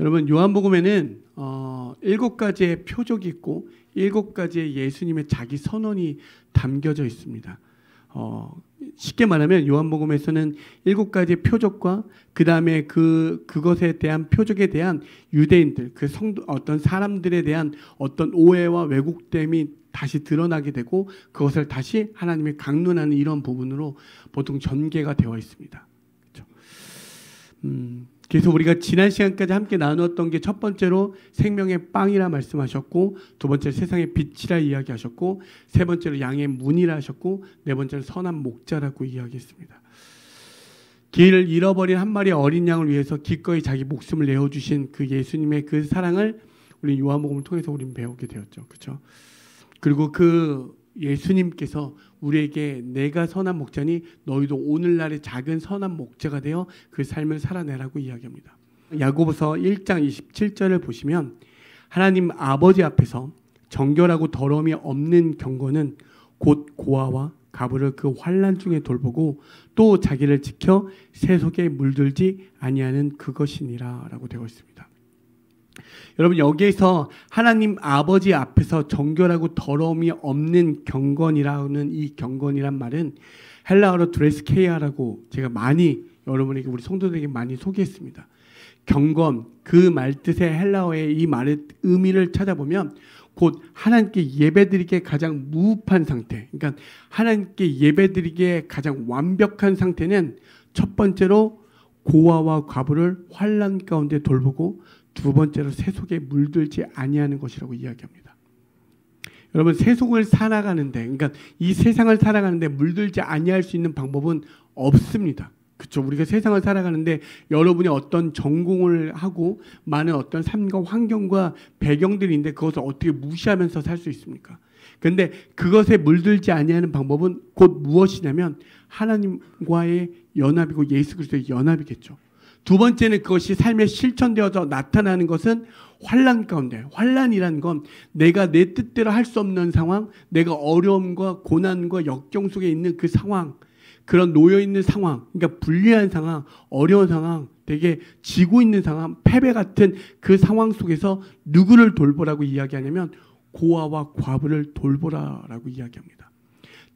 여러분, 요한복음에는 7가지의 표적이 있고 7가지의 예수님의 자기 선언이 담겨져 있습니다. 쉽게 말하면 요한복음에서는 7가지의 표적과 그 다음에 그것에 대한 표적에 대한 유대인들, 그 어떤 사람들에 대한 어떤 오해와 왜곡됨이 다시 드러나게 되고 그것을 다시 하나님이 강론하는 이런 부분으로 보통 전개가 되어 있습니다. 그렇죠? 그래서 우리가 지난 시간까지 함께 나누었던 게 첫 번째로 생명의 빵이라 말씀하셨고, 두 번째로 세상의 빛이라 이야기하셨고, 세 번째로 양의 문이라 하셨고, 네 번째로 선한 목자라고 이야기했습니다. 길을 잃어버린 한 마리 어린 양을 위해서 기꺼이 자기 목숨을 내어주신 그 예수님의 그 사랑을 우리 요한복음을 통해서 우리는 배우게 되었죠. 그렇죠? 그리고 그 예수님께서 우리에게 내가 선한 목자니 너희도 오늘날의 작은 선한 목자가 되어 그 삶을 살아내라고 이야기합니다. 야고보서 1장 27절을 보시면 하나님 아버지 앞에서 정결하고 더러움이 없는 경건은 곧 고아와 가부를 그 환난 중에 돌보고 또 자기를 지켜 세속에 물들지 아니하는 그것이니라 라고 되어 있습니다. 여러분, 여기에서 하나님 아버지 앞에서 정결하고 더러움이 없는 경건이라는 이 경건이란 말은 헬라어로 드레스케이아라고 제가 많이 여러분에게 우리 성도들에게 많이 소개했습니다. 경건, 그 말뜻의 헬라어의 이 말의 의미를 찾아보면 곧 하나님께 예배드리기에 가장 무흡한 상태, 그러니까 하나님께 예배드리기에 가장 완벽한 상태는 첫 번째로 고아와 과부를 환난 가운데 돌보고 두 번째로 세속에 물들지 아니하는 것이라고 이야기합니다. 여러분, 세속을 살아가는데, 그러니까 이 세상을 살아가는데 물들지 아니할 수 있는 방법은 없습니다. 그렇죠? 우리가 세상을 살아가는데 여러분이 어떤 전공을 하고 많은 어떤 삶과 환경과 배경들이 있는데 그것을 어떻게 무시하면서 살 수 있습니까? 그런데 그것에 물들지 아니하는 방법은 곧 무엇이냐면 하나님과의 연합이고 예수 그리스도의 연합이겠죠. 두 번째는 그것이 삶에 실천되어서 나타나는 것은 환난 가운데, 환난이라는 건 내가 내 뜻대로 할 수 없는 상황, 내가 어려움과 고난과 역경 속에 있는 그 상황, 그런 놓여있는 상황, 그러니까 불리한 상황, 어려운 상황, 되게 지고 있는 상황, 패배 같은 그 상황 속에서 누구를 돌보라고 이야기하냐면 고아와 과부를 돌보라라고 이야기합니다.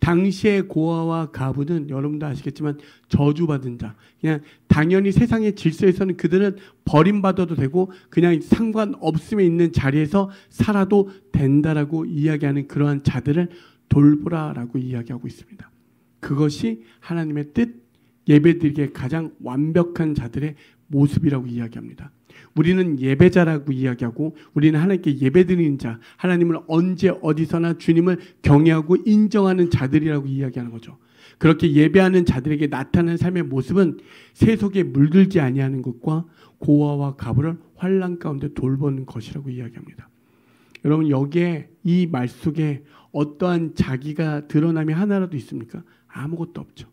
당시의 고아와 과부는 여러분도 아시겠지만 저주받은 자, 그냥 당연히 세상의 질서에서는 그들은 버림받아도 되고 그냥 상관없음에 있는 자리에서 살아도 된다라고 이야기하는 그러한 자들을 돌보라라고 이야기하고 있습니다. 그것이 하나님의 뜻, 예배드리기에 가장 완벽한 자들의 모습이라고 이야기합니다. 우리는 예배자라고 이야기하고 우리는 하나님께 예배드리는 자, 하나님을 언제 어디서나 주님을 경외하고 인정하는 자들이라고 이야기하는 거죠. 그렇게 예배하는 자들에게 나타나는 삶의 모습은 세속에 물들지 아니하는 것과 고아와 과부를 환난 가운데 돌보는 것이라고 이야기합니다. 여러분, 여기에 이 말 속에 어떠한 자기가 드러남이 하나라도 있습니까? 아무것도 없죠.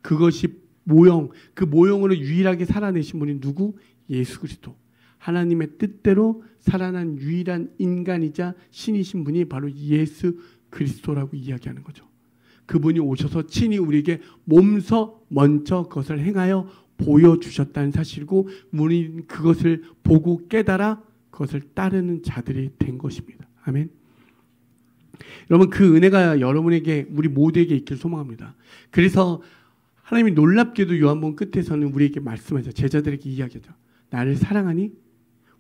그것이 모형, 그 모형으로 유일하게 살아내신 분이 누구? 예수 그리스도. 하나님의 뜻대로 살아난 유일한 인간이자 신이신 분이 바로 예수 그리스도라고 이야기하는 거죠. 그분이 오셔서 친히 우리에게 몸서 먼저 그것을 행하여 보여주셨다는 사실이고 우리는 그것을 보고 깨달아 그것을 따르는 자들이 된 것입니다. 아멘. 여러분, 그 은혜가 여러분에게, 우리 모두에게 있기를 소망합니다. 그래서 하나님이 놀랍게도 요한복음 끝에서는 우리에게 말씀하죠. 제자들에게 이야기하죠. 나를 사랑하니?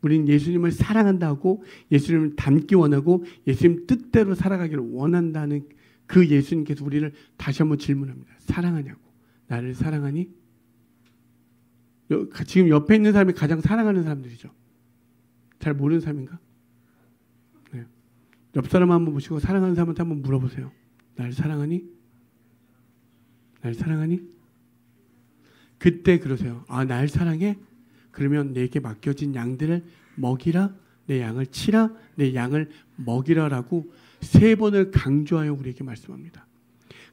우리는 예수님을 사랑한다고, 예수님을 닮기 원하고 예수님 뜻대로 살아가기를 원한다는 그 예수님께서 우리를 다시 한번 질문합니다. 사랑하냐고. 나를 사랑하니? 지금 옆에 있는 사람이 가장 사랑하는 사람들이죠. 잘 모르는 사람인가? 네. 옆 사람 한번 보시고 사랑하는 사람한테 한번 물어보세요. 나를 사랑하니? 나를 사랑하니? 그때 그러세요. 아, 날 사랑해? 그러면 내게 맡겨진 양들을 먹이라, 내 양을 치라, 내 양을 먹이라라고 3번을 강조하여 우리에게 말씀합니다.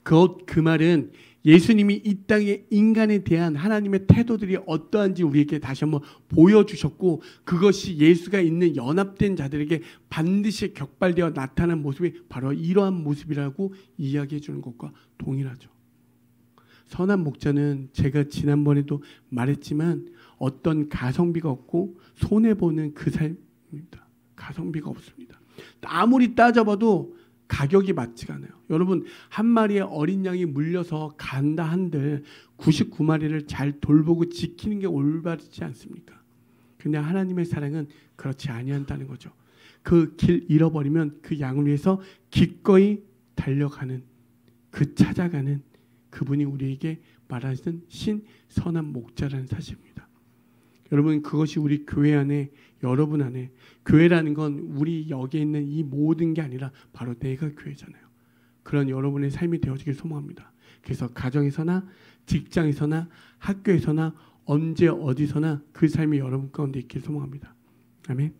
그 말은 예수님이 이 땅의 인간에 대한 하나님의 태도들이 어떠한지 우리에게 다시 한번 보여주셨고 그것이 예수가 있는 연합된 자들에게 반드시 격발되어 나타난 모습이 바로 이러한 모습이라고 이야기해 주는 것과 동일하죠. 선한 목자는 제가 지난번에도 말했지만 어떤 가성비가 없고 손해보는 그 삶입니다. 가성비가 없습니다. 아무리 따져봐도 가격이 맞지가 않아요. 여러분, 한 마리의 어린 양이 물려서 간다 한들 99마리를 잘 돌보고 지키는 게 올바르지 않습니까? 근데 하나님의 사랑은 그렇지 아니한다는 거죠. 그 길 잃어버리면 그 양을 위해서 기꺼이 달려가는, 그 찾아가는 그분이 우리에게 말하시는 신선한 목자라는 사실입니다. 여러분, 그것이 우리 교회 안에, 여러분 안에, 교회라는 건 우리 여기에 있는 이 모든 게 아니라 바로 내가 교회잖아요. 그런 여러분의 삶이 되어지길 소망합니다. 그래서 가정에서나 직장에서나 학교에서나 언제 어디서나 그 삶이 여러분 가운데 있길 소망합니다. 아멘.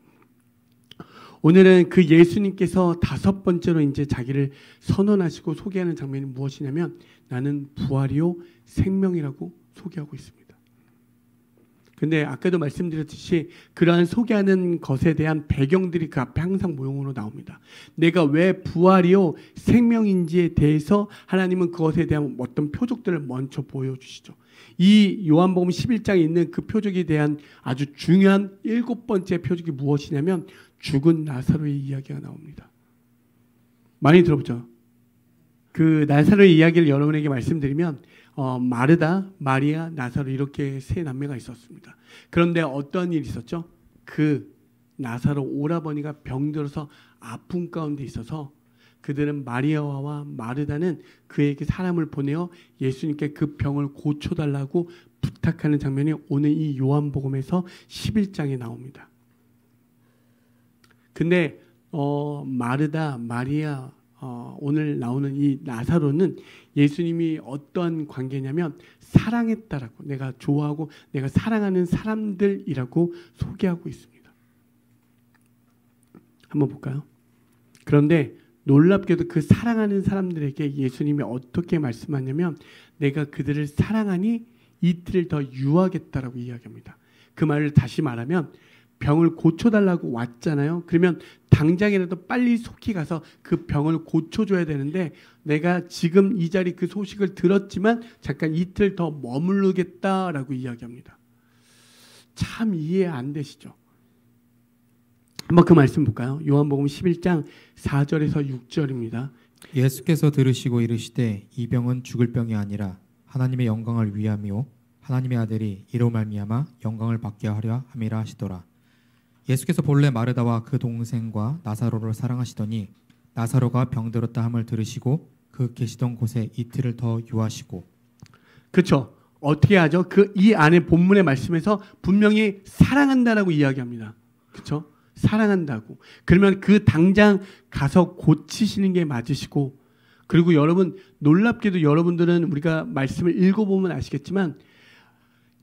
오늘은 그 예수님께서 5번째로 이제 자기를 선언하시고 소개하는 장면이 무엇이냐면 나는 부활이요 생명이라고 소개하고 있습니다. 근데 아까도 말씀드렸듯이 그러한 소개하는 것에 대한 배경들이 그 앞에 항상 모형으로 나옵니다. 내가 왜 부활이요 생명인지에 대해서 하나님은 그것에 대한 어떤 표적들을 먼저 보여주시죠. 이 요한복음 11장에 있는 그 표적에 대한 아주 중요한 7번째 표적이 무엇이냐면 죽은 나사로의 이야기가 나옵니다. 많이 들어보죠? 그 나사로의 이야기를 여러분에게 말씀드리면 마르다, 마리아, 나사로 이렇게 세 남매가 있었습니다. 그런데 어떤 일이 있었죠? 그 나사로 오라버니가 병들어서 아픔 가운데 있어서 그들은 마리아와 마르다는 그에게 사람을 보내어 예수님께 그 병을 고쳐달라고 부탁하는 장면이 오늘 이 요한복음에서 11장에 나옵니다. 근데 마르다, 마리아, 오늘 나오는 이 나사로는 예수님이 어떤 관계냐면 사랑했다라고, 내가 좋아하고 내가 사랑하는 사람들이라고 소개하고 있습니다. 한번 볼까요? 그런데 놀랍게도 그 사랑하는 사람들에게 예수님이 어떻게 말씀하냐면 내가 그들을 사랑하니 이틀을 더 유하겠다라고 이야기합니다. 그 말을 다시 말하면 병을 고쳐달라고 왔잖아요. 그러면 당장이라도 빨리 속히 가서 그 병을 고쳐줘야 되는데 내가 지금 이 자리 그 소식을 들었지만 잠깐 이틀 더 머무르겠다라고 이야기합니다. 참 이해 안 되시죠? 한번 그 말씀 볼까요? 요한복음 11장 4절에서 6절입니다. 예수께서 들으시고 이르시되 이 병은 죽을 병이 아니라 하나님의 영광을 위함이요 하나님의 아들이 이로 말미암아 영광을 받게 하려 함이라 하시더라. 예수께서 본래 마르다와 그 동생과 나사로를 사랑하시더니 나사로가 병들었다 함을 들으시고 그 계시던 곳에 이틀을 더 유하시고. 그렇죠. 어떻게 하죠? 이 안에 본문의 말씀에서 분명히 사랑한다라고 이야기합니다. 그렇죠? 사랑한다고. 그러면 그 당장 가서 고치시는 게 맞으시고, 그리고 여러분 놀랍게도 여러분들은 우리가 말씀을 읽어보면 아시겠지만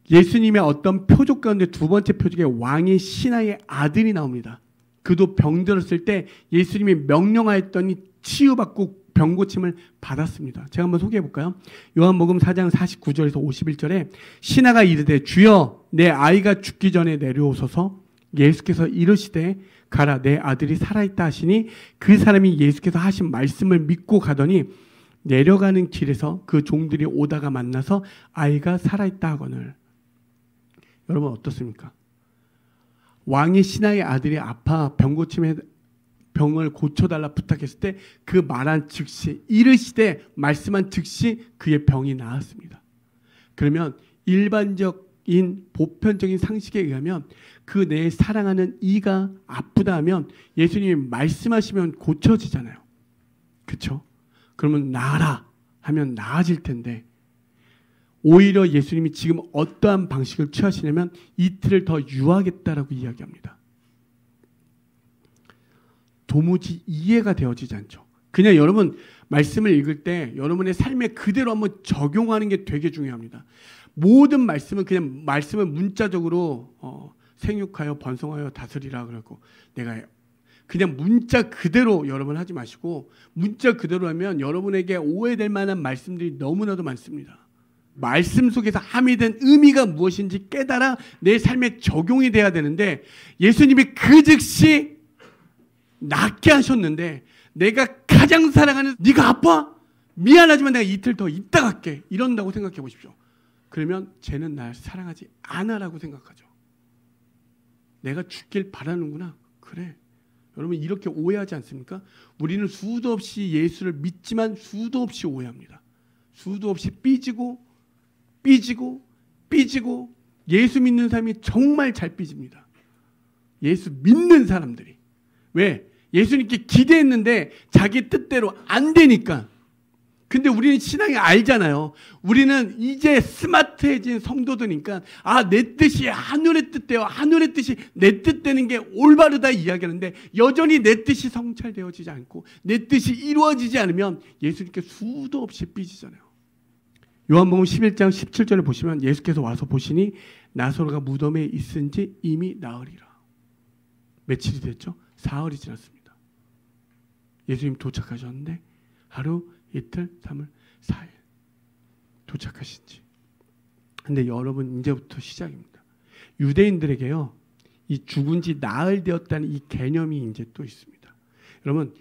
예수님의 어떤 표적 가운데 두 번째 표적에 왕의 신하의 아들이 나옵니다. 그도 병들었을 때 예수님이 명령하였더니 치유받고 병고침을 받았습니다. 제가 한번 소개해 볼까요? 요한복음 4장 49절에서 51절에 신하가 이르되 주여 내 아이가 죽기 전에 내려오소서. 예수께서 이르시되 가라 내 아들이 살아있다 하시니 그 사람이 예수께서 하신 말씀을 믿고 가더니 내려가는 길에서 그 종들이 오다가 만나서 아이가 살아있다 하거늘. 여러분 어떻습니까? 왕의 신하의 아들이 아파 병고침에 병을 고쳐달라 부탁했을 때 그 말한 즉시 이르시되 말씀한 즉시 그의 병이 나았습니다. 그러면 일반적인 보편적인 상식에 의하면 그 내 사랑하는 이가 아프다 하면 예수님이 말씀하시면 고쳐지잖아요. 그렇죠? 그러면 나아라 하면 나아질 텐데 오히려 예수님이 지금 어떠한 방식을 취하시냐면 이틀을 더 유하겠다라고 이야기합니다. 도무지 이해가 되어지지 않죠. 그냥 여러분 말씀을 읽을 때 여러분의 삶에 그대로 한번 적용하는 게 되게 중요합니다. 모든 말씀은 그냥 말씀을 문자적으로 생육하여 번성하여 다스리라 그러고 내가 그냥 문자 그대로 여러분 하지 마시고 문자 그대로 하면 여러분에게 오해될 만한 말씀들이 너무나도 많습니다. 말씀 속에서 함의된 의미가 무엇인지 깨달아 내 삶에 적용이 돼야 되는데 예수님이 그 즉시 낫게 하셨는데 내가 가장 사랑하는 네가 아파? 미안하지만 내가 이틀 더 있다 갈게 이런다고 생각해 보십시오. 그러면 쟤는 날 사랑하지 않아라고 생각하죠. 내가 죽길 바라는구나. 그래. 여러분 이렇게 오해하지 않습니까? 우리는 수도 없이 예수를 믿지만 수도 없이 오해합니다. 수도 없이 삐지고 예수 믿는 사람이 정말 잘 삐집니다. 예수 믿는 사람들이. 왜? 예수님께 기대했는데 자기 뜻대로 안 되니까. 근데 우리는 신앙이 알잖아요. 우리는 이제 스마트해진 성도들이니까 내 뜻이 하늘의 뜻대요. 하늘의 뜻이 내 뜻되는 게 올바르다 이야기하는데 여전히 내 뜻이 성찰되어지지 않고 내 뜻이 이루어지지 않으면 예수님께 수도 없이 삐지잖아요. 요한복음 11장 17절에 보시면 예수께서 와서 보시니 나사로가 무덤에 있은 지 이미 나흘이라. 며칠이 됐죠? 사흘이 지났습니다. 예수님 도착하셨는데 하루, 이틀, 3일, 4일 도착하신 지. 근데 여러분 이제부터 시작입니다. 유대인들에게요. 이 죽은 지 나흘 되었다는 이 개념이 이제 또 있습니다. 여러분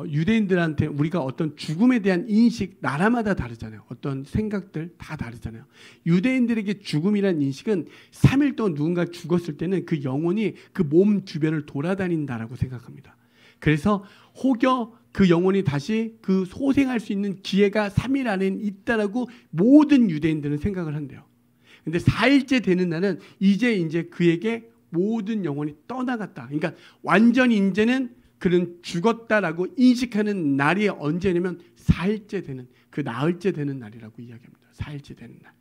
유대인들한테 우리가 어떤 죽음에 대한 인식 나라마다 다르잖아요. 어떤 생각들 다 다르잖아요. 유대인들에게 죽음이라는 인식은 3일 동안 누군가 죽었을 때는 그 영혼이 그 몸 주변을 돌아다닌다라고 생각합니다. 그래서 혹여 그 영혼이 다시 그 소생할 수 있는 기회가 3일 안에 있다라고 모든 유대인들은 생각을 한대요. 근데 4일째 되는 날은 이제 그에게 모든 영혼이 떠나갔다. 그러니까 완전히 이제는 그는 죽었다라고 인식하는 날이 언제냐면 4일째 되는 그 나흘째 되는 날이라고 이야기합니다. 4일째 되는 날.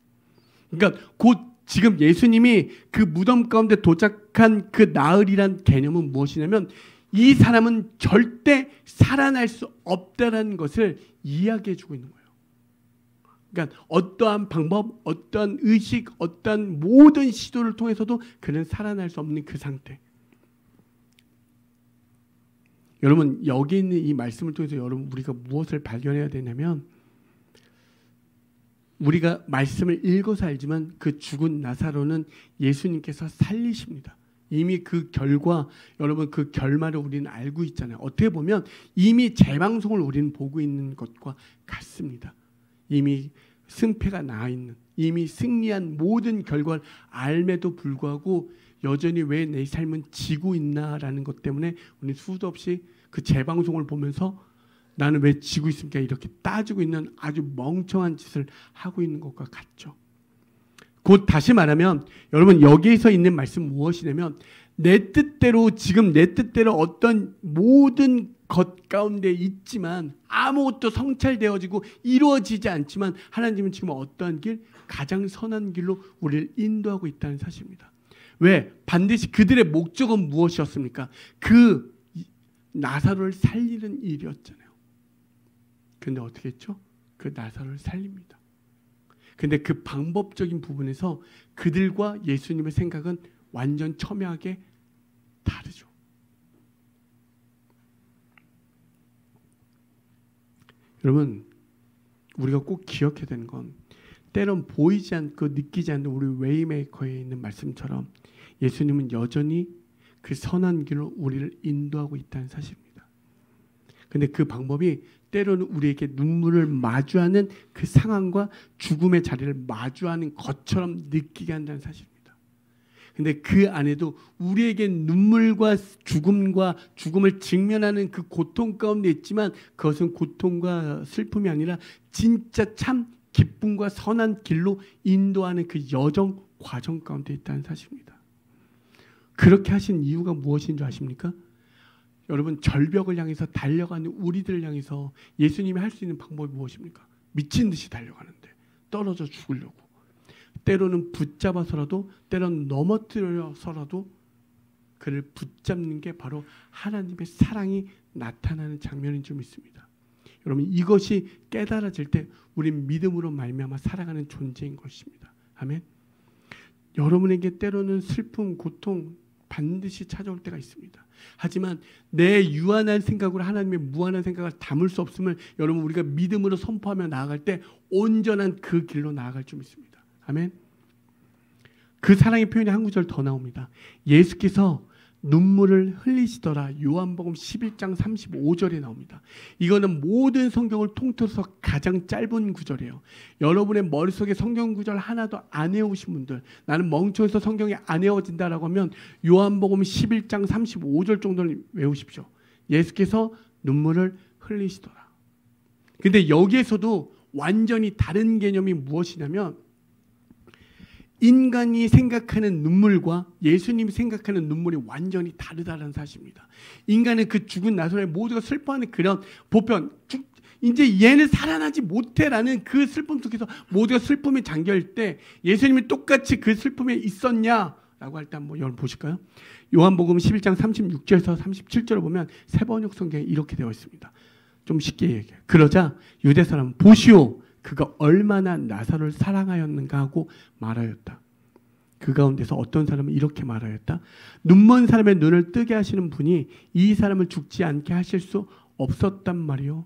그러니까 곧 지금 예수님이 그 무덤 가운데 도착한 그 나흘이란 개념은 무엇이냐면 이 사람은 절대 살아날 수 없다라는 것을 이야기해 주고 있는 거예요. 그러니까 어떠한 방법, 어떠한 의식, 어떠한 모든 시도를 통해서도 그는 살아날 수 없는 그 상태. 여러분 여기 있는 이 말씀을 통해서 여러분 우리가 무엇을 발견해야 되냐면 우리가 말씀을 읽어서 알지만 그 죽은 나사로는 예수님께서 살리십니다. 이미 그 결과 여러분 그 결말을 우리는 알고 있잖아요. 어떻게 보면 이미 재방송을 우리는 보고 있는 것과 같습니다. 이미 승패가 나 있는 이미 승리한 모든 결과를 알매도 불구하고 여전히 왜 내 삶은 지고 있나라는 것 때문에 우리는 수도 없이 그 재방송을 보면서 나는 왜 지고 있습니까? 이렇게 따지고 있는 아주 멍청한 짓을 하고 있는 것과 같죠. 곧 다시 말하면 여러분 여기에서 있는 말씀 무엇이냐면 내 뜻대로 지금 내 뜻대로 어떤 모든 것 가운데 있지만 아무것도 성찰되어지고 이루어지지 않지만 하나님은 지금 어떠한 길? 가장 선한 길로 우리를 인도하고 있다는 사실입니다. 왜? 반드시 그들의 목적은 무엇이었습니까? 그 나사로를 살리는 일이었잖아요. 근데 어떻게 했죠? 그 나사로를 살립니다. 근데 그 방법적인 부분에서 그들과 예수님의 생각은 완전 첨예하게 다르죠. 여러분 우리가 꼭 기억해야 되는 건 때론 보이지 않고 느끼지 않는 우리 웨이메이커에 있는 말씀처럼 예수님은 여전히 그 선한 길로 우리를 인도하고 있다는 사실입니다. 근데 그 방법이 때로는 우리에게 눈물을 마주하는 그 상황과 죽음의 자리를 마주하는 것처럼 느끼게 한다는 사실입니다. 근데 그 안에도 우리에게 눈물과 죽음을 직면하는 그 고통 가운데 있지만 그것은 고통과 슬픔이 아니라 진짜 참 기쁨과 선한 길로 인도하는 그 여정 과정 가운데 있다는 사실입니다. 그렇게 하신 이유가 무엇인 줄 아십니까? 여러분 절벽을 향해서 달려가는 우리들을 향해서 예수님이 할 수 있는 방법이 무엇입니까? 미친 듯이 달려가는데 떨어져 죽으려고 때로는 붙잡아서라도 때로는 넘어뜨려서라도 그를 붙잡는 게 바로 하나님의 사랑이 나타나는 장면인 줄 믿습니다. 여러분 이것이 깨달아질 때 우린 믿음으로 말미암아 살아가는 존재인 것입니다. 아멘. 여러분에게 때로는 슬픔, 고통 반드시 찾아올 때가 있습니다. 하지만 내 유한한 생각으로 하나님의 무한한 생각을 담을 수 없음을 여러분 우리가 믿음으로 선포하며 나아갈 때 온전한 그 길로 나아갈 줄 믿습니다. 아멘. 그 사랑의 표현이 한 구절 더 나옵니다. 예수께서 눈물을 흘리시더라. 요한복음 11장 35절에 나옵니다. 이거는 모든 성경을 통틀어서 가장 짧은 구절이에요. 여러분의 머릿속에 성경 구절 하나도 안 외우신 분들, 나는 멍청해서 성경이 안 외워진다라고 하면 요한복음 11장 35절 정도는 외우십시오. 예수께서 눈물을 흘리시더라. 근데 여기에서도 완전히 다른 개념이 무엇이냐면 인간이 생각하는 눈물과 예수님이 생각하는 눈물이 완전히 다르다는 사실입니다. 인간은 그 죽은 나사로의 모두가 슬퍼하는 그런 보편, 이제 얘는 살아나지 못해라는 그 슬픔 속에서 모두가 슬픔에 잠겨있을 때 예수님이 똑같이 그 슬픔에 있었냐라고 할 때 한번 여러분 보실까요? 요한복음 11장 36절에서 37절을 보면 세번역 성경에 이렇게 되어 있습니다. 좀 쉽게 얘기해요. 그러자 유대 사람은 보시오, 그가 얼마나 나사로를 사랑하였는가 하고 말하였다. 그 가운데서 어떤 사람은 이렇게 말하였다. 눈먼 사람의 눈을 뜨게 하시는 분이 이 사람을 죽지 않게 하실 수 없었단 말이요.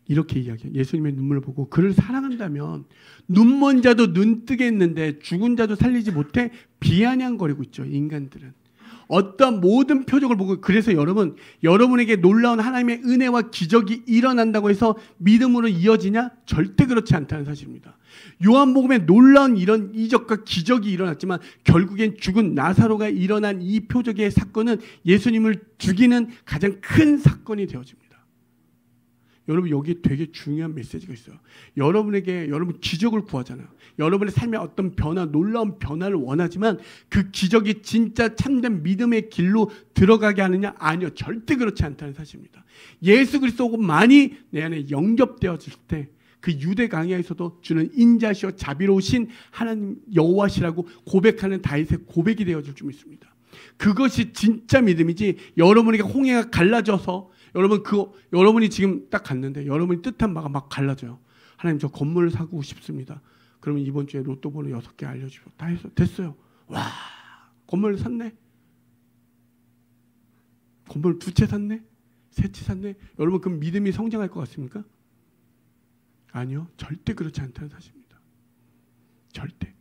이렇게 이야기해요. 예수님의 눈물을 보고 그를 사랑한다면 눈먼 자도 눈 뜨게 했는데 죽은 자도 살리지 못해 비아냥거리고 있죠. 인간들은. 어떤 모든 표적을 보고, 그래서 여러분에게 놀라운 하나님의 은혜와 기적이 일어난다고 해서 믿음으로 이어지냐? 절대 그렇지 않다는 사실입니다. 요한복음에 놀라운 이런 이적과 기적이 일어났지만 결국엔 죽은 나사로가 일어난 이 표적의 사건은 예수님을 죽이는 가장 큰 사건이 되어집니다. 여러분, 여기 되게 중요한 메시지가 있어요. 여러분 기적을 구하잖아요. 여러분의 삶에 어떤 변화, 놀라운 변화를 원하지만 그 기적이 진짜 참된 믿음의 길로 들어가게 하느냐? 아니요. 절대 그렇지 않다는 사실입니다. 예수 그리스도만이 내 안에 영접되어질 때 그 유대 강야에서도 주는 인자시오 자비로우신 하나님 여호와시라고 고백하는 다윗의 고백이 되어질 줄 믿습니다. 그것이 진짜 믿음이지, 여러분에게 홍해가 갈라져서 여러분이 지금 딱 갔는데 여러분이 뜻한 바가 막 갈라져요. 하나님, 저 건물을 사고 싶습니다. 그러면 이번 주에 로또 번호 6개 알려주십시오. 다 해서 됐어요. 와, 건물을 샀네. 건물 2채 샀네. 3채 샀네. 여러분, 그럼 믿음이 성장할 것 같습니까? 아니요. 절대 그렇지 않다는 사실입니다. 절대.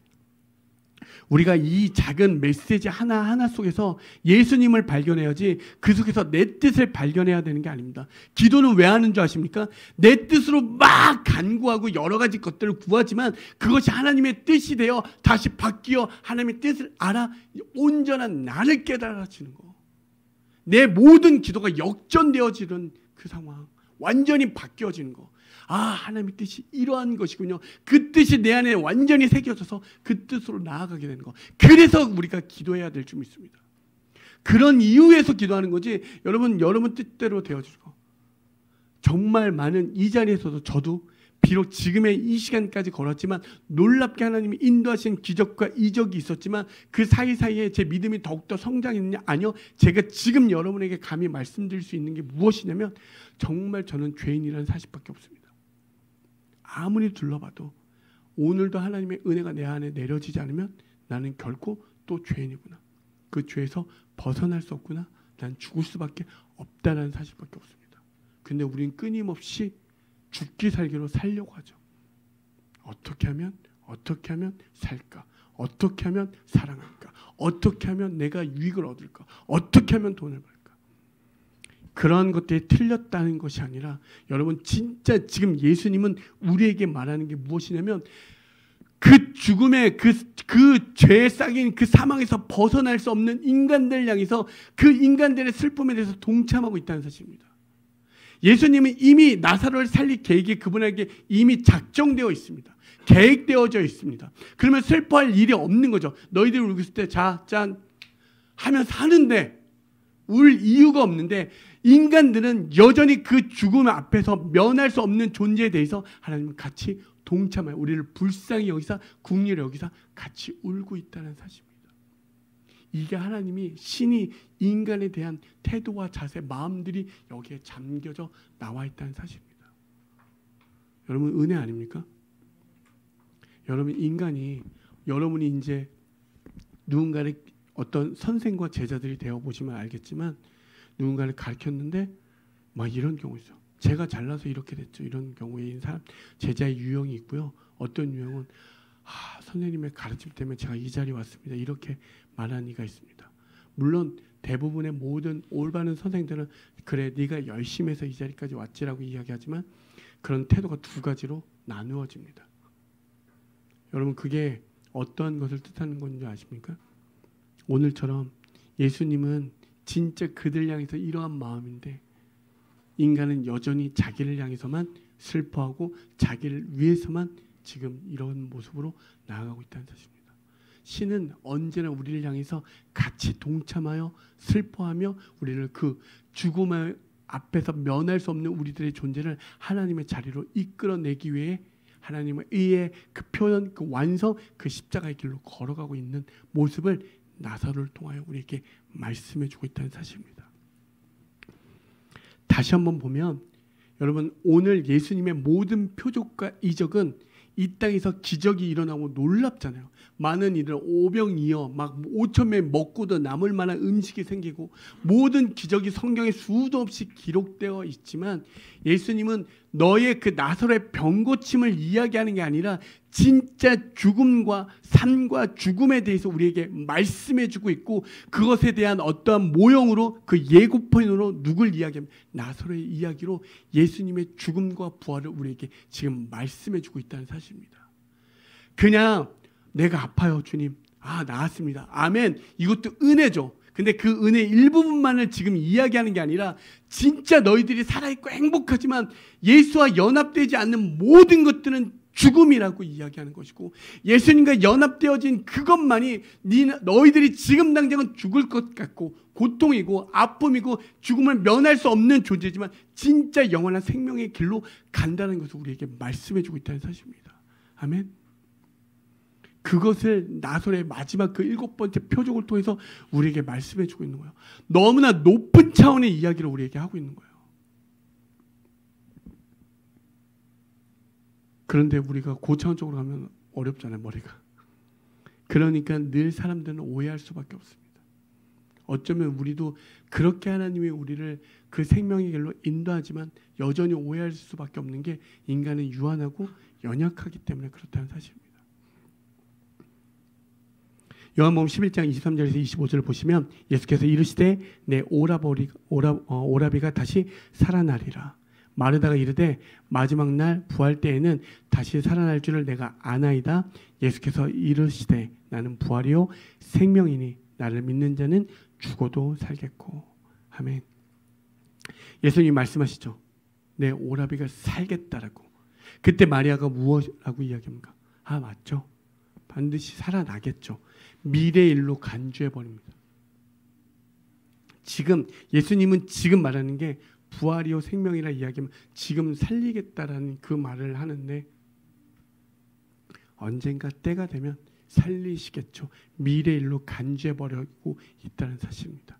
우리가 이 작은 메시지 하나하나 속에서 예수님을 발견해야지, 그 속에서 내 뜻을 발견해야 되는 게 아닙니다. 기도는 왜 하는 줄 아십니까? 내 뜻으로 막 간구하고 여러 가지 것들을 구하지만 그것이 하나님의 뜻이 되어 다시 바뀌어 하나님의 뜻을 알아 온전한 나를 깨달아지는 거. 내 모든 기도가 역전되어지는 그 상황, 완전히 바뀌어지는 거. 아, 하나님의 뜻이 이러한 것이군요. 그 뜻이 내 안에 완전히 새겨져서 그 뜻으로 나아가게 되는 거. 그래서 우리가 기도해야 될 줄 믿습니다. 그런 이유에서 기도하는 거지, 여러분 뜻대로 되어지고. 정말 많은 이 자리에서도 저도 비록 지금의 이 시간까지 걸었지만 놀랍게 하나님이 인도하신 기적과 이적이 있었지만 그 사이사이에 제 믿음이 더욱더 성장했느냐? 아니요. 제가 지금 여러분에게 감히 말씀드릴 수 있는 게 무엇이냐면 정말 저는 죄인이라는 사실밖에 없습니다. 아무리 둘러봐도 오늘도 하나님의 은혜가 내 안에 내려지지 않으면 나는 결코 또 죄인이구나. 그 죄에서 벗어날 수 없구나. 난 죽을 수밖에 없다는 사실밖에 없습니다. 근데 우린 끊임없이 죽기 살기로 살려고 하죠. 어떻게 하면 살까? 어떻게 하면 사랑할까? 어떻게 하면 내가 유익을 얻을까? 어떻게 하면 돈을 벌까? 그런 것들이 틀렸다는 것이 아니라, 여러분 진짜 지금 예수님은 우리에게 말하는 게 무엇이냐면 그 죽음의 그 죄에 싹인 그 사망에서 벗어날 수 없는 인간들 향해서 그 인간들의 슬픔에 대해서 동참하고 있다는 사실입니다. 예수님은 이미 나사로를 살릴 계획이 그분에게 이미 작정되어 있습니다. 계획되어져 있습니다. 그러면 슬퍼할 일이 없는 거죠. 너희들이 울고 있을 때 자, 짠 하면 사는데 울 이유가 없는데, 인간들은 여전히 그 죽음 앞에서 면할 수 없는 존재에 대해서 하나님은 같이 동참하여 우리를 불쌍히 여기사 긍휼히 여기사 같이 울고 있다는 사실입니다. 이게 하나님이 신이 인간에 대한 태도와 자세, 마음들이 여기에 잠겨져 나와 있다는 사실입니다. 여러분, 은혜 아닙니까? 여러분, 여러분이 이제 누군가를 어떤 선생과 제자들이 되어 보시면 알겠지만, 누군가를 가르쳤는데 막 이런 경우 있어요. 제가 잘나서 이렇게 됐죠. 이런 경우에 사람 제자의 유형이 있고요. 어떤 유형은 선생님의 가르침 때문에 제가 이 자리에 왔습니다. 이렇게 말하는 이가 있습니다. 물론 대부분의 모든 올바른 선생들은 그래 네가 열심히 해서 이 자리까지 왔지라고 이야기하지만 그런 태도가 두 가지로 나누어집니다. 여러분 그게 어떠한 것을 뜻하는 건지 아십니까? 오늘처럼 예수님은 진짜 그들 향해서 이러한 마음인데 인간은 여전히 자기를 향해서만 슬퍼하고 자기를 위해서만 지금 이런 모습으로 나아가고 있다는 사실입니다. 신은 언제나 우리를 향해서 같이 동참하여 슬퍼하며 우리를 그 죽음의 앞에서 면할 수 없는 우리들의 존재를 하나님의 자리로 이끌어내기 위해 하나님의 의의 그 표현, 그 완성, 그 십자가의 길로 걸어가고 있는 모습을 나사로를 통하여 우리에게 말씀해 주고 있다는 사실입니다. 다시 한번 보면 여러분 오늘 예수님의 모든 표적과 이적은 이 땅에서 기적이 일어나고 놀랍잖아요. 많은 이들 오병이어 막 5,000명 먹고도 남을 만한 음식이 생기고 모든 기적이 성경에 수도 없이 기록되어 있지만 예수님은 너의 그 나사로의 병고침을 이야기하는 게 아니라 진짜 죽음과 삶과 죽음에 대해서 우리에게 말씀해 주고 있고 그것에 대한 어떠한 모형으로 그 예고편으로 누굴 이야기하면 나사로의 이야기로 예수님의 죽음과 부활을 우리에게 지금 말씀해 주고 있다는 사실입니다. 그냥 내가 아파요 주님. 나았습니다. 아멘. 이것도 은혜죠. 근데 그 은혜 일부분만을 지금 이야기하는 게 아니라 진짜 너희들이 살아있고 행복하지만 예수와 연합되지 않는 모든 것들은 죽음이라고 이야기하는 것이고 예수님과 연합되어진 그것만이 너희들이 지금 당장은 죽을 것 같고 고통이고 아픔이고 죽음을 면할 수 없는 존재지만 진짜 영원한 생명의 길로 간다는 것을 우리에게 말씀해 주고 있다는 사실입니다. 아멘. 그것을 나사로의 마지막 그 7번째 표적을 통해서 우리에게 말씀해 주고 있는 거예요. 너무나 높은 차원의 이야기를 우리에게 하고 있는 거예요. 그런데 우리가 고차원적으로 가면 어렵잖아요, 머리가. 그러니까 늘 사람들은 오해할 수밖에 없습니다. 어쩌면 우리도 그렇게 하나님이 우리를 그 생명의 길로 인도하지만 여전히 오해할 수밖에 없는 게 인간은 유한하고 연약하기 때문에 그렇다는 사실입니다. 요한복음 11장 23절에서 25절을 보시면 예수께서 이르시되 내 오라비가 다시 살아나리라. 마르다가 이르되 마지막 날 부활 때에는 다시 살아날 줄을 내가 아나이다. 예수께서 이르시되 나는 부활이요 생명이니 나를 믿는 자는 죽어도 살겠고. 아멘. 예수님이 말씀하시죠. 내 오라비가 살겠다라고. 그때 마리아가 무엇이라고 이야기합니까? 맞죠. 반드시 살아나겠죠. 미래의 일로 간주해버립니다. 지금 예수님은 지금 말하는 게 부활이요 생명이라 이야기하면 지금 살리겠다라는 그 말을 하는데 언젠가 때가 되면 살리시겠죠. 미래의 일로 간주해버리고 있다는 사실입니다.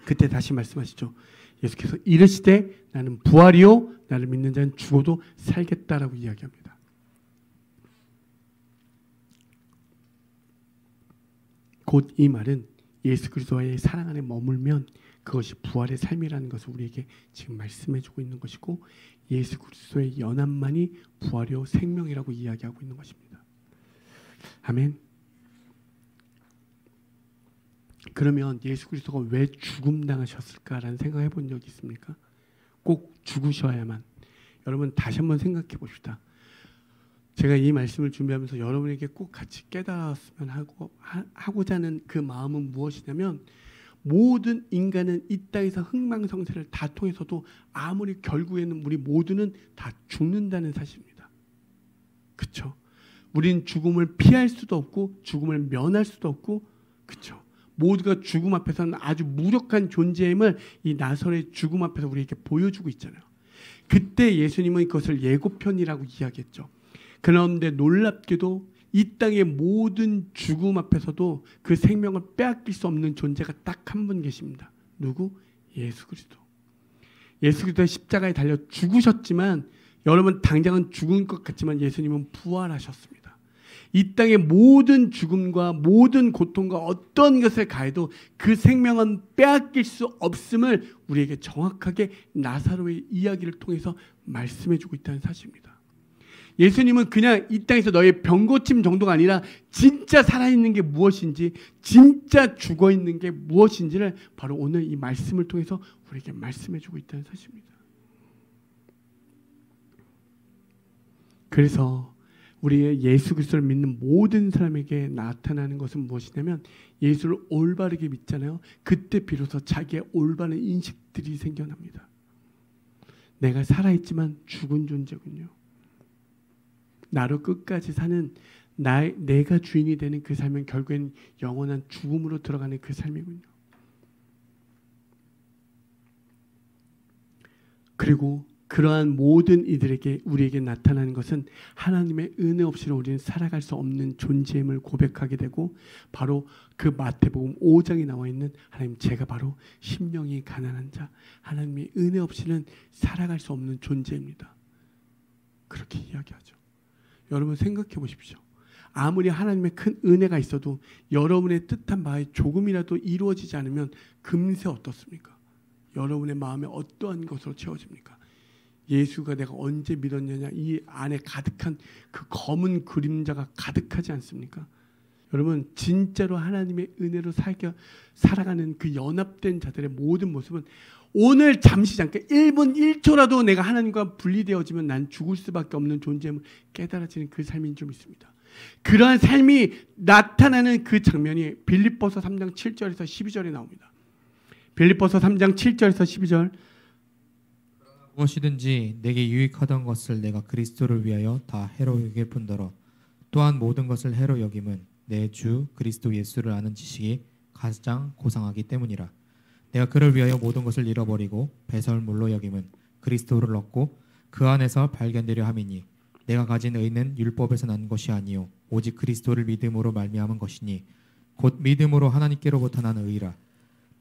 그때 다시 말씀하시죠. 예수께서 이르시되 나는 부활이요 나를 믿는 자는 죽어도 살겠다라고 이야기합니다. 곧 이 말은 예수 그리스도와의 사랑 안에 머물면 그것이 부활의 삶이라는 것을 우리에게 지금 말씀해주고 있는 것이고 예수 그리스도의 연합만이 부활이요 생명이라고 이야기하고 있는 것입니다. 아멘. 그러면 예수 그리스도가 왜 죽음당하셨을까라는 생각해 본 적이 있습니까? 꼭 죽으셔야만. 여러분 다시 한번 생각해 봅시다. 제가 이 말씀을 준비하면서 여러분에게 꼭 같이 깨달았으면 하고자 하는 그 마음은 무엇이냐면 모든 인간은 이 땅에서 흥망성쇠를 다 통해서도 아무리 결국에는 우리 모두는 다 죽는다는 사실입니다. 그렇죠? 우리는 죽음을 피할 수도 없고 죽음을 면할 수도 없고 그렇죠? 모두가 죽음 앞에서는 아주 무력한 존재임을 이 나사로의 죽음 앞에서 우리에게 보여주고 있잖아요. 그때 예수님은 그것을 예고편이라고 이야기했죠. 그런데 놀랍게도 이 땅의 모든 죽음 앞에서도 그 생명을 빼앗길 수 없는 존재가 딱 한 분 계십니다. 누구? 예수 그리스도. 예수 그리스도의 십자가에 달려 죽으셨지만 여러분 당장은 죽은 것 같지만 예수님은 부활하셨습니다. 이 땅의 모든 죽음과 모든 고통과 어떤 것을 가해도 그 생명은 빼앗길 수 없음을 우리에게 정확하게 나사로의 이야기를 통해서 말씀해주고 있다는 사실입니다. 예수님은 그냥 이 땅에서 너의 병고침 정도가 아니라 진짜 살아있는 게 무엇인지, 진짜 죽어있는 게 무엇인지를 바로 오늘 이 말씀을 통해서 우리에게 말씀해주고 있다는 사실입니다. 그래서 우리의 예수 그리스도를 믿는 모든 사람에게 나타나는 것은 무엇이냐면 예수를 올바르게 믿잖아요. 그때 비로소 자기의 올바른 인식들이 생겨납니다. 내가 살아있지만 죽은 존재군요. 나로 끝까지 사는 내가 주인이 되는 그 삶은 결국엔 영원한 죽음으로 들어가는 그 삶이군요. 그리고 그러한 모든 이들에게 우리에게 나타나는 것은 하나님의 은혜 없이는 우리는 살아갈 수 없는 존재임을 고백하게 되고, 바로 그 마태복음 5장에 나와 있는 하나님, 제가 바로 심령이 가난한 자, 하나님의 은혜 없이는 살아갈 수 없는 존재입니다. 그렇게 이야기하죠. 여러분 생각해 보십시오. 아무리 하나님의 큰 은혜가 있어도 여러분의 뜻한 바에 조금이라도 이루어지지 않으면 금세 어떻습니까? 여러분의 마음에 어떠한 것으로 채워집니까? 예수가 내가 언제 믿었느냐, 이 안에 가득한 그 검은 그림자가 가득하지 않습니까? 여러분 진짜로 하나님의 은혜로 살아가는 그 연합된 자들의 모든 모습은 오늘 잠시 잠깐 1분 1초라도 내가 하나님과 분리되어지면 난 죽을 수밖에 없는 존재임을 깨달아지는 그 삶인 줄 믿습니다. 그러한 삶이 나타나는 그 장면이 빌립보서 3장 7절에서 12절에 나옵니다. 빌립보서 3장 7절에서 12절, 무엇이든지 내게 유익하던 것을 내가 그리스도를 위하여 다 해로 여길 뿐더러 또한 모든 것을 해로 여김은 내 주 그리스도 예수를 아는 지식이 가장 고상하기 때문이라. 내가 그를 위하여 모든 것을 잃어버리고 배설물로 여김은 그리스도를 얻고 그 안에서 발견되려 함이니 내가 가진 의는 율법에서 난 것이 아니요 오직 그리스도를 믿음으로 말미암은 것이니 곧 믿음으로 하나님께로부터 난 의라.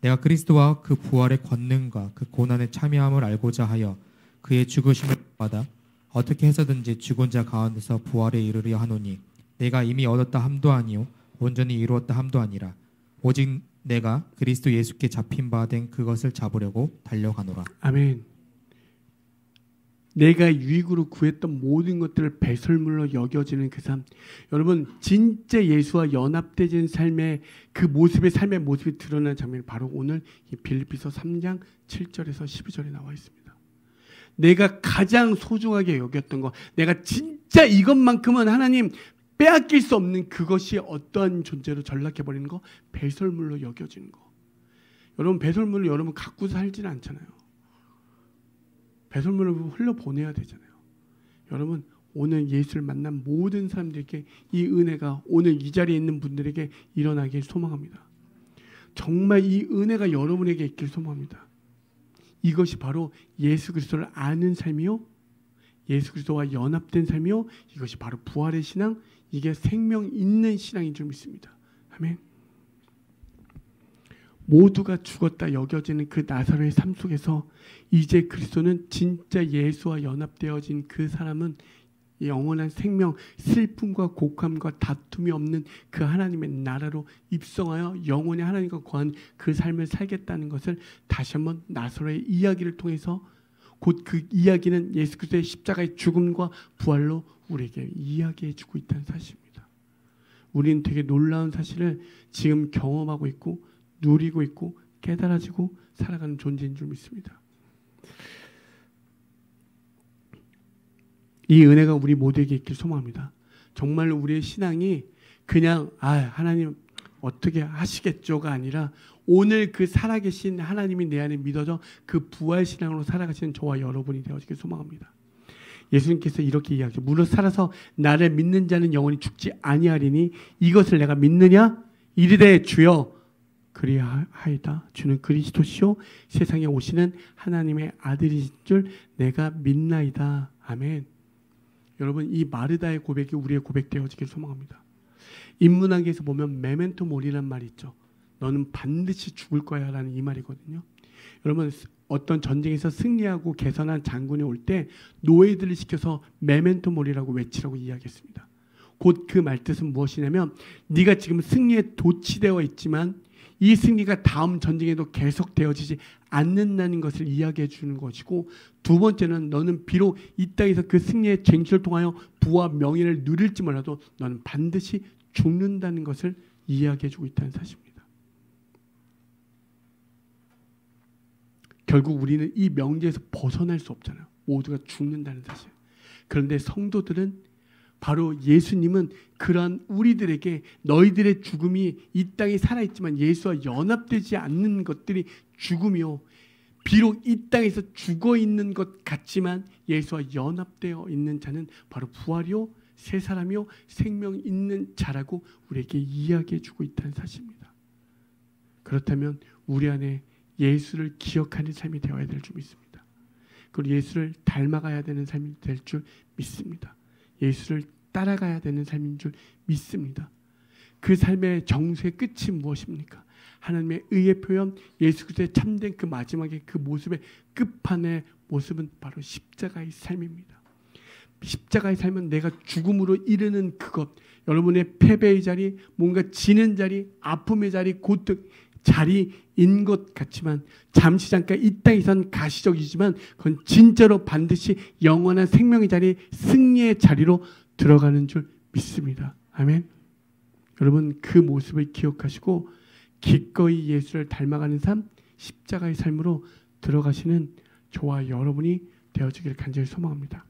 내가 그리스도와 그 부활의 권능과 그 고난의 참여함을 알고자 하여 그의 죽으심을 받아 어떻게 해서든지 죽은 자 가운데서 부활에 이르려 하노니 내가 이미 얻었다 함도 아니요 온전히 이루었다 함도 아니라 오직 내가 그리스도 예수께 잡힌 바 된 그것을 잡으려고 달려가노라. 아멘. 내가 유익으로 구했던 모든 것들을 배설물로 여겨지는 그 삶. 여러분 진짜 예수와 연합되진 삶의 그 모습의 삶의 모습이 드러나는 장면이 바로 오늘 이 빌립보서 3장 7절에서 12절에 나와 있습니다. 내가 가장 소중하게 여겼던 것, 내가 진짜 이것만큼은 하나님 빼앗길 수 없는 그것이 어떠한 존재로 전락해버리는 거, 배설물로 여겨지는 거. 여러분 배설물을 여러분 갖고 살지는 않잖아요. 배설물을 흘려보내야 되잖아요. 여러분 오늘 예수를 만난 모든 사람들에게 이 은혜가 오늘 이 자리에 있는 분들에게 일어나길 소망합니다. 정말 이 은혜가 여러분에게 있길 소망합니다. 이것이 바로 예수 그리스도를 아는 삶이요, 예수 그리스도와 연합된 삶이요, 이것이 바로 부활의 신앙, 이게 생명 있는 신앙인 줄 믿습니다. 아멘. 모두가 죽었다 여겨지는 그 나사로의 삶 속에서 이제 그리스도는 진짜 예수와 연합되어진 그 사람은 영원한 생명, 슬픔과 곡함과 다툼이 없는 그 하나님의 나라로 입성하여 영원히 하나님과 거한 그 삶을 살겠다는 것을 다시 한번 나사로의 이야기를 통해서, 곧 그 이야기는 예수 그리스도의 십자가의 죽음과 부활로 우리에게 이야기해 주고 있다는 사실입니다. 우리는 되게 놀라운 사실을 지금 경험하고 있고 누리고 있고 깨달아지고 살아가는 존재인 줄 믿습니다. 이 은혜가 우리 모두에게 있길 소망합니다. 정말로 우리의 신앙이 그냥 하나님 어떻게 하시겠죠가 아니라 오늘 그 살아계신 하나님이 내 안에 믿어져 그 부활신앙으로 살아가시는 저와 여러분이 되어지길 소망합니다. 예수님께서 이렇게 이야기하죠. 무릇 살아서 나를 믿는 자는 영원히 죽지 아니하리니 이것을 내가 믿느냐? 이르되 주여 그리하이다. 주는 그리스도시요 세상에 오시는 하나님의 아들이신 줄 내가 믿나이다. 아멘. 여러분 이 마르다의 고백이 우리의 고백되어지길 소망합니다. 인문학에서 보면 메멘토 모리란 말이 있죠. 너는 반드시 죽을 거야 라는 이 말이거든요. 여러분 어떤 전쟁에서 승리하고 개선한 장군이 올 때 노예들을 시켜서 메멘토 모리라고 외치라고 이야기했습니다. 곧 그 말뜻은 무엇이냐면 네가 지금 승리에 도취되어 있지만 이 승리가 다음 전쟁에도 계속되어지지 않는다는 것을 이야기해 주는 것이고, 두 번째는 너는 비록 이 땅에서 그 승리의 쟁취를 통하여 부와 명예를 누릴지 몰라도 너는 반드시 죽는다는 것을 이야기해 주고 있다는 사실입니다. 결국 우리는 이 명제에서 벗어날 수 없잖아요. 모두가 죽는다는 사실. 그런데 성도들은 바로 예수님은 그러한 우리들에게 너희들의 죽음이 이 땅에 살아있지만 예수와 연합되지 않는 것들이 죽음이요, 비록 이 땅에서 죽어있는 것 같지만 예수와 연합되어 있는 자는 바로 부활이요 새 사람이요 생명 있는 자라고 우리에게 이야기해 주고 있다는 사실입니다. 그렇다면 우리 안에 예수를 기억하는 삶이 되어야 될 줄 믿습니다. 그리고 예수를 닮아가야 되는 삶이 될 줄 믿습니다. 예수를 따라가야 되는 삶인 줄 믿습니다. 그 삶의 정수의 끝이 무엇입니까? 하나님의 의의 표현, 예수 그리스도의 참된 그 마지막의 그 모습의 끝판의 모습은 바로 십자가의 삶입니다. 십자가의 삶은 내가 죽음으로 이르는 그것, 여러분의 패배의 자리, 뭔가 지는 자리, 아픔의 자리, 고통 자리인 것 같지만 잠시 잠깐 이 땅에선 가시적이지만 그건 진짜로 반드시 영원한 생명의 자리, 승리의 자리로 들어가는 줄 믿습니다. 아멘. 여러분 그 모습을 기억하시고 기꺼이 예수를 닮아가는 삶, 십자가의 삶으로 들어가시는 저와 여러분이 되어주기를 간절히 소망합니다.